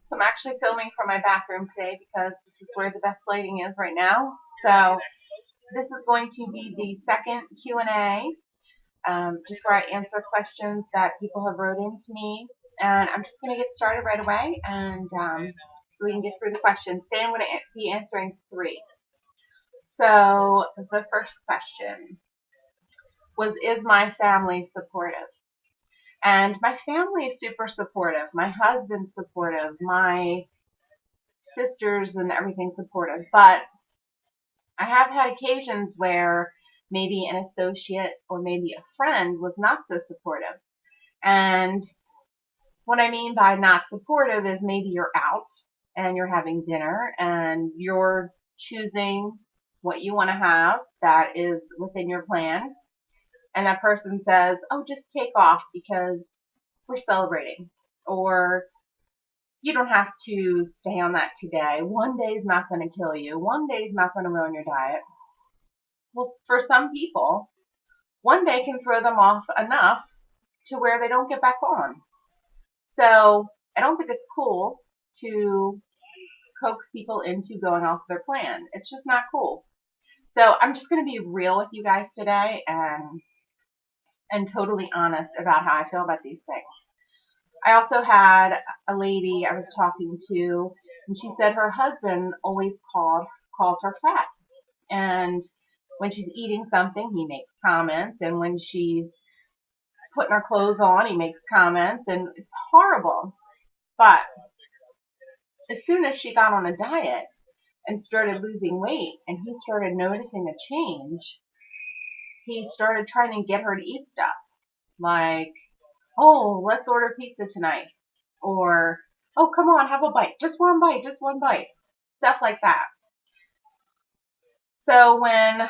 So I'm actually filming from my bathroom today because this is where the best lighting is right now. So this is going to be the second Q&A, just where I answer questions that people have wrote in to me. And I'm just going to get started right away, and so we can get through the questions. Today I'm going to be answering 3. So the first question was, is my family supportive? And my family is super supportive. My husband's supportive. My sisters and everything supportive. But I have had occasions where maybe an associate or maybe a friend was not so supportive. And what I mean by not supportive is maybe you're out and you're having dinner and you're choosing what you want to have that is within your plan. And that person says, oh, just take off because we're celebrating. Or you don't have to stay on that today. One day is not going to kill you. One day is not going to ruin your diet. Well, for some people, one day can throw them off enough to where they don't get back on. So I don't think it's cool to coax people into going off their plan. It's just not cool. So I'm just going to be real with you guys today and totally honest about how I feel about these things. I also had a lady I was talking to, and she said her husband always calls her fat. And when she's eating something, he makes comments, and when she's putting her clothes on, he makes comments, and it's horrible. But as soon as she got on a diet and started losing weight, and he started noticing a change, he started trying to get her to eat stuff like, oh, let's order pizza tonight. Or, oh, come on, have a bite. Just one bite, just one bite. Stuff like that. So when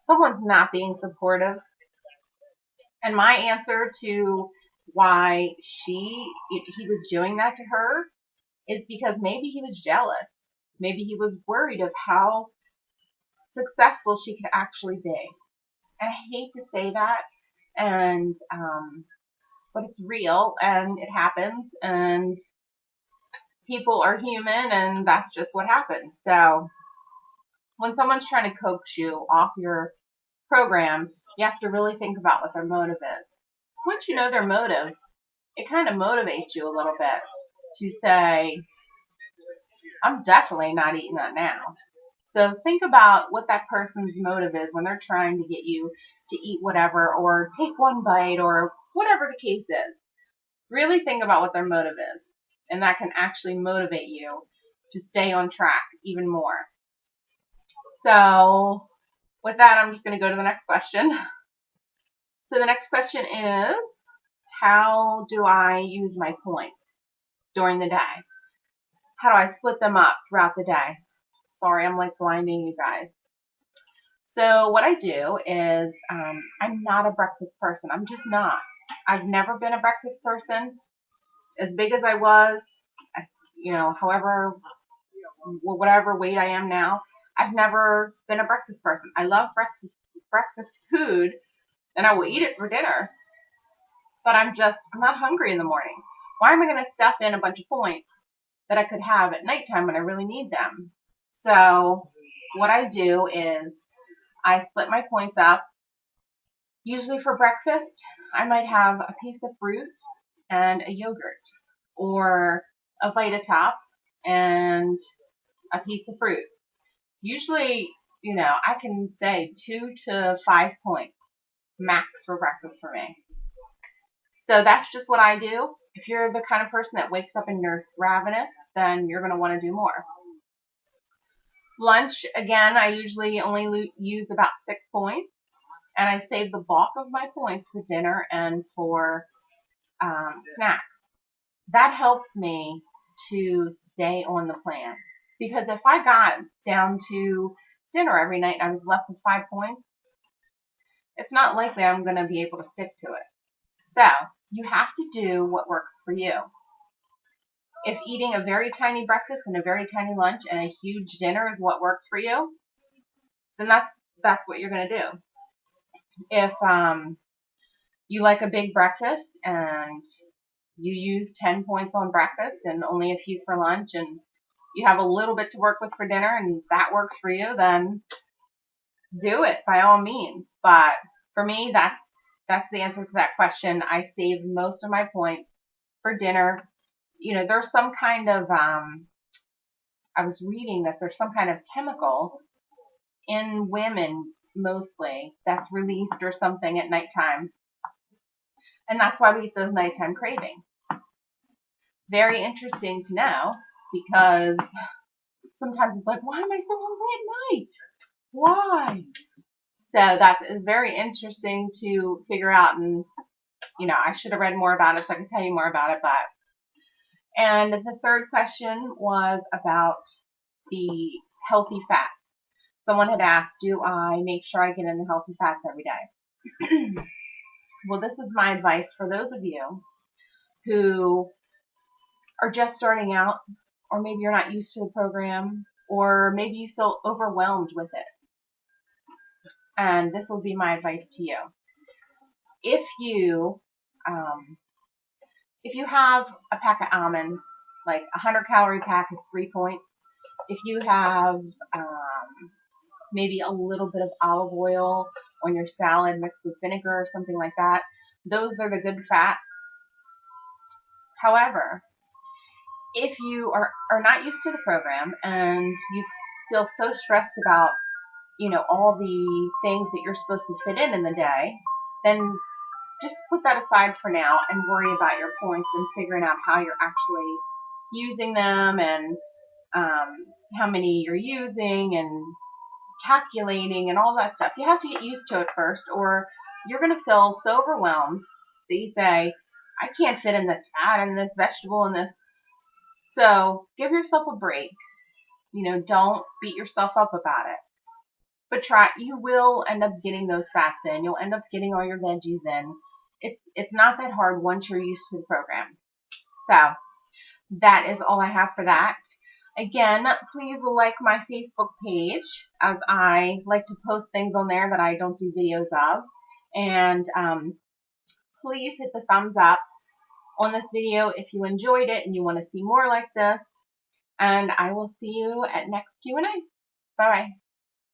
someone's not being supportive, and my answer to why he was doing that to her is because maybe he was jealous. Maybe he was worried of how successful she could actually be. And I hate to say that, and but it's real and it happens, and people are human, and that's just what happens. So when someone's trying to coax you off your program, you have to really think about what their motive is. Once you know their motive, it kind of motivates you a little bit to say, I'm definitely not eating that now. So think about what that person's motive is when they're trying to get you to eat whatever or take one bite or whatever the case is. Really think about what their motive is, and that can actually motivate you to stay on track even more. So with that, I'm just going to go to the next question. So the next question is, how do I use my points during the day? How do I split them up throughout the day? Sorry, I'm like blinding you guys. So what I do is, I'm not a breakfast person. I'm just not. I've never been a breakfast person. As big as I was, however, whatever weight I am now, I've never been a breakfast person. I love breakfast food, and I will eat it for dinner. But I'm not hungry in the morning. Why am I going to stuff in a bunch of points that I could have at nighttime when I really need them? So what I do is I split my points up. Usually for breakfast, I might have a piece of fruit and a yogurt, or a Vitatop and a piece of fruit. Usually, I can say 2 to 5 points max for breakfast for me. So that's just what I do. If you're the kind of person that wakes up and you're ravenous, then you're going to want to do more. Lunch, again, I usually only use about 6 points, and I save the bulk of my points for dinner and for snacks. That helps me to stay on the plan. Because if I got down to dinner every night and I was left with 5 points, it's not likely I'm going to be able to stick to it. So you have to do what works for you. If eating a very tiny breakfast and a very tiny lunch and a huge dinner is what works for you, then that's what you're going to do. If you like a big breakfast and you use 10 points on breakfast and only a few for lunch, and you have a little bit to work with for dinner, and that works for you, then do it by all means. But for me, that's the answer to that question. I save most of my points for dinner. There's some kind of I was reading that there's some kind of chemical in women mostly that's released or something at nighttime, and that's why we get those nighttime cravings. Very interesting to know, because sometimes it's like, why am I so hungry at night? Why? So that's very interesting to figure out, and I should have read more about it so I can tell you more about it. And the third question was about the healthy fats. Someone had asked, do I make sure I get in the healthy fats every day? Well, this is my advice for those of you who are just starting out, or maybe you're not used to the program, or maybe you feel overwhelmed with it. And this will be my advice to you. If you have a pack of almonds, like a 100-calorie pack is 3 points. If you have maybe a little bit of olive oil on your salad mixed with vinegar or something like that, those are the good fats. However, if you are not used to the program and you feel so stressed about, all the things that you're supposed to fit in the day, then just put that aside for now and worry about your points and figuring out how you're actually using them, and how many you're using, and calculating and all that stuff. You have to get used to it first, or you're going to feel so overwhelmed that you say, I can't fit in this fat and this vegetable and this. So give yourself a break. Don't beat yourself up about it. But try. You will end up getting those fats in. You'll end up getting all your veggies in. It's not that hard once you're used to the program. So that is all I have for that. Again, please like my Facebook page, as I like to post things on there that I don't do videos of. And please hit the thumbs up on this video if you enjoyed it and you want to see more like this. And I will see you at next Q&A. Bye-bye.